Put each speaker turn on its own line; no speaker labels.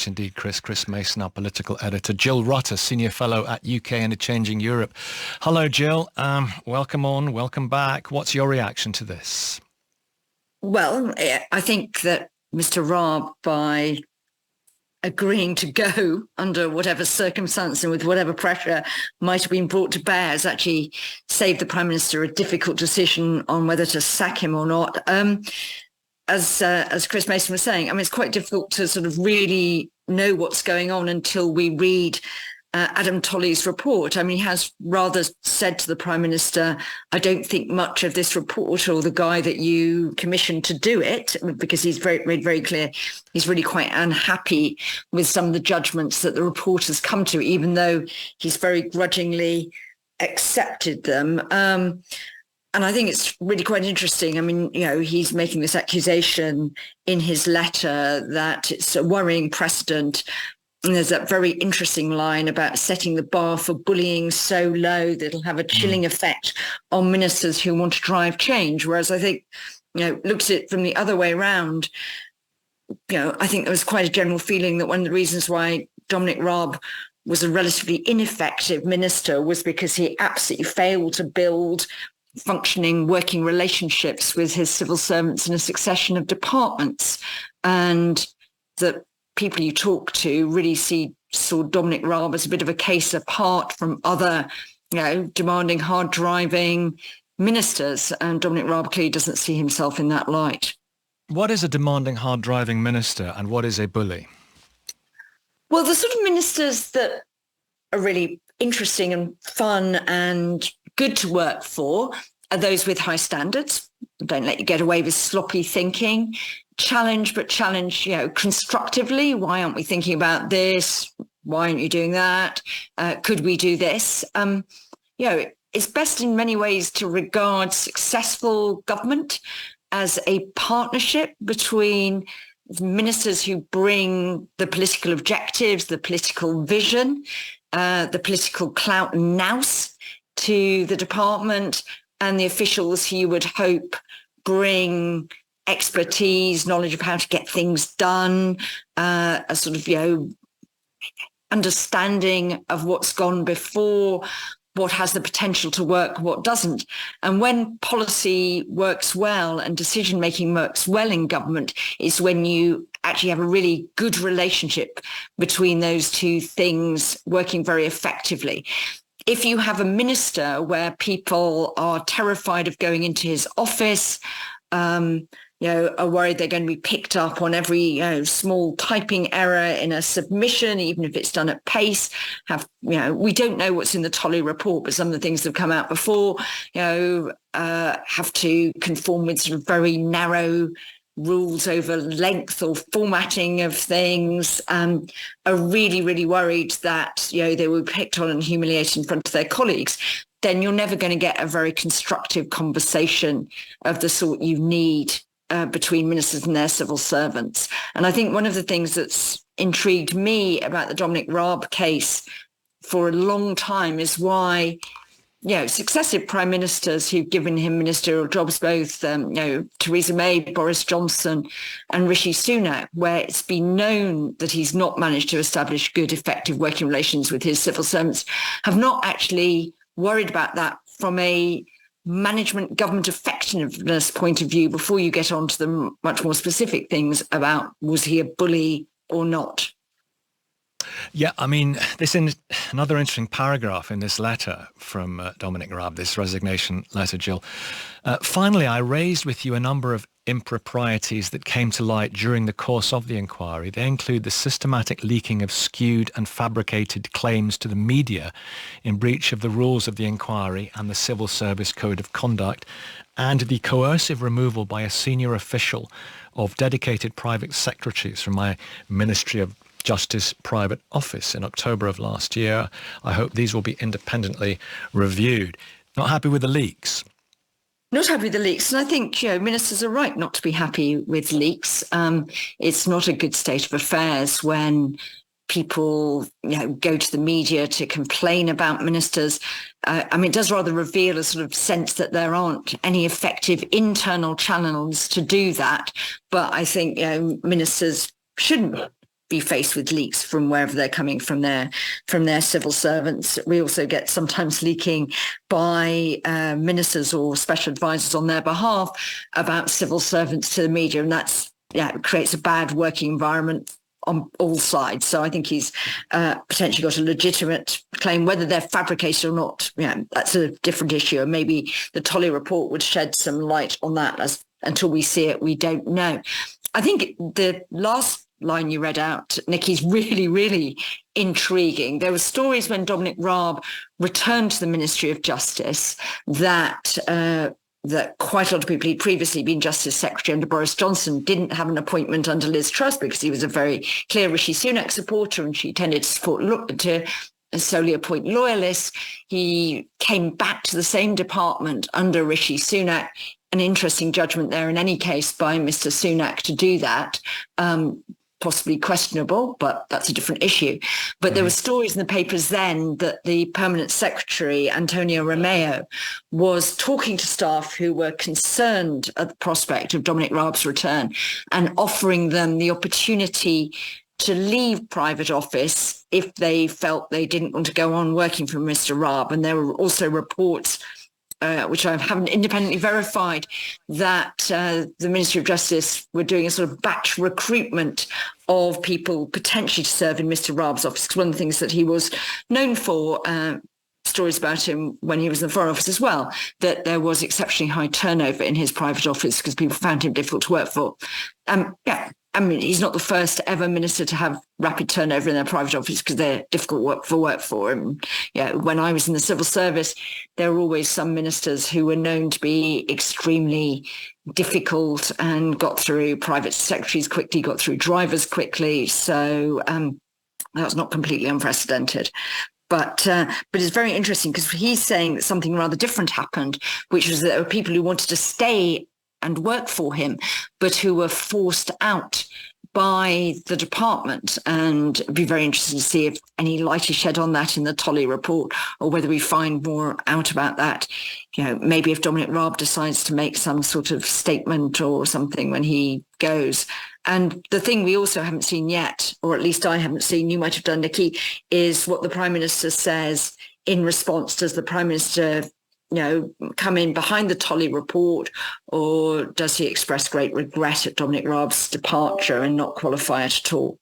Indeed, Chris Mason, our political editor. Jill Rutter, Senior Fellow at UK and a Changing Europe. Hello, Jill. Welcome on, welcome back. What's your reaction to this?
Well, I think that Mr. Raab, by agreeing to go under whatever circumstance and with whatever pressure might have been brought to bear, has actually saved the Prime Minister a difficult decision on whether to sack him or not. As Chris Mason was saying, I mean, it's quite difficult to sort of really know what's going on until we read Adam Tolley's report. I mean, he has rather said to the Prime Minister, I don't think much of this report or the guy that you commissioned to do it, because he's made very clear he's really quite unhappy with some of the judgments that the report has come to, even though he's very grudgingly accepted them. And I think it's really quite interesting. I mean, you know, he's making this accusation in his letter that it's a worrying precedent. And there's that very interesting line about setting the bar for bullying so low that it'll have a chilling effect on ministers who want to drive change. Whereas I think, you know, looks at it from the other way around, you know, I think there was quite a general feeling that one of the reasons why Dominic Raab was a relatively ineffective minister was because he absolutely failed to build functioning working relationships with his civil servants in a succession of departments, and that people you talk to really saw Dominic Raab as a bit of a case apart from other, you know, demanding, hard driving ministers, and Dominic Raab clearly doesn't see himself in that light.
What is a demanding, hard driving minister, and what is a bully?
Well, the sort of ministers that are really interesting and fun and good to work for are those with high standards. Don't let you get away with sloppy thinking. Challenge, you know, constructively. Why aren't we thinking about this? Why aren't you doing that? Could we do this? You know, it's best in many ways to regard successful government as a partnership between ministers who bring the political objectives, the political vision, the political clout and nous to the department, and the officials who you would hope bring expertise, knowledge of how to get things done, a sort of, you know, understanding of what's gone before, what has the potential to work, what doesn't. And when policy works well and decision-making works well in government is when you actually have a really good relationship between those two things working very effectively. If you have a minister where people are terrified of going into his office, you know, are worried they're going to be picked up on every, you know, small typing error in a submission, even if it's done at pace. You know, we don't know what's in the Tolley report, but some of the things that have come out before, you know, have to conform with sort of very narrow rules over length or formatting of things, are really, really worried that, you know, they will be picked on and humiliated in front of their colleagues, then you're never going to get a very constructive conversation of the sort you need between ministers and their civil servants. And I think one of the things that's intrigued me about the Dominic Raab case for a long time is why, you know, successive prime ministers who've given him ministerial jobs, both, you know, Theresa May, Boris Johnson and Rishi Sunak, where it's been known that he's not managed to establish good, effective working relations with his civil servants, have not actually worried about that from a management government effectiveness point of view before you get on to the much more specific things about was he a bully or not.
Yeah, I mean, this is another interesting paragraph in this letter from Dominic Raab, this resignation letter, Jill. Finally, I raised with you a number of improprieties that came to light during the course of the inquiry. They include the systematic leaking of skewed and fabricated claims to the media in breach of the rules of the inquiry and the Civil Service Code of Conduct, and the coercive removal by a senior official of dedicated private secretaries from my Ministry of Justice private office in October of last year. I hope these will be independently reviewed. Not happy with the leaks?
Not happy with the leaks. And I think, you know, ministers are right not to be happy with leaks. It's not a good state of affairs when people, you know, go to the media to complain about ministers. I mean, it does rather reveal a sort of sense that there aren't any effective internal channels to do that. But I think, you know, ministers shouldn't be faced with leaks from wherever they're coming from their civil servants. We also get sometimes leaking by ministers or special advisors on their behalf about civil servants to the media, and that's it creates a bad working environment on all sides. So I think he's potentially got a legitimate claim. Whether they're fabricated or not, that's a different issue. And maybe the Tolley report would shed some light on that. Until we see it, we don't know. I think the last line you read out, Nicky's really, really intriguing. There were stories when Dominic Raab returned to the Ministry of Justice that quite a lot of people who'd previously been Justice Secretary under Boris Johnson didn't have an appointment under Liz Truss because he was a very clear Rishi Sunak supporter and she tended to solely appoint loyalists. He came back to the same department under Rishi Sunak. An interesting judgment there in any case by Mr. Sunak to do that. Possibly questionable, but that's a different issue. But there were stories in the papers then that the permanent secretary, Antonio Romeo, was talking to staff who were concerned at the prospect of Dominic Raab's return and offering them the opportunity to leave private office if they felt they didn't want to go on working for Mr. Raab. And there were also reports which I haven't independently verified, that the Ministry of Justice were doing a sort of batch recruitment of people potentially to serve in Mr. Raab's office. Because one of the things that he was known for, stories about him when he was in the Foreign Office as well, that there was exceptionally high turnover in his private office because people found him difficult to work for. I mean, he's not the first ever minister to have rapid turnover in their private office because they're difficult work for. And when I was in the civil service, there were always some ministers who were known to be extremely difficult and got through private secretaries quickly, got through drivers quickly. So that was not completely unprecedented. But it's very interesting because he's saying that something rather different happened, which was that there were people who wanted to stay and work for him, but who were forced out by the department. And it'd be very interesting to see if any light is shed on that in the Tolley report, or whether we find more out about that. Maybe if Dominic Raab decides to make some sort of statement or something when he goes. And the thing we also haven't seen yet, or at least I haven't seen, you might have done, Nicky, is what the Prime Minister says in response. Does the Prime Minister come in behind the Tolley report, or does he express great regret at Dominic Raab's departure and not qualify it at all?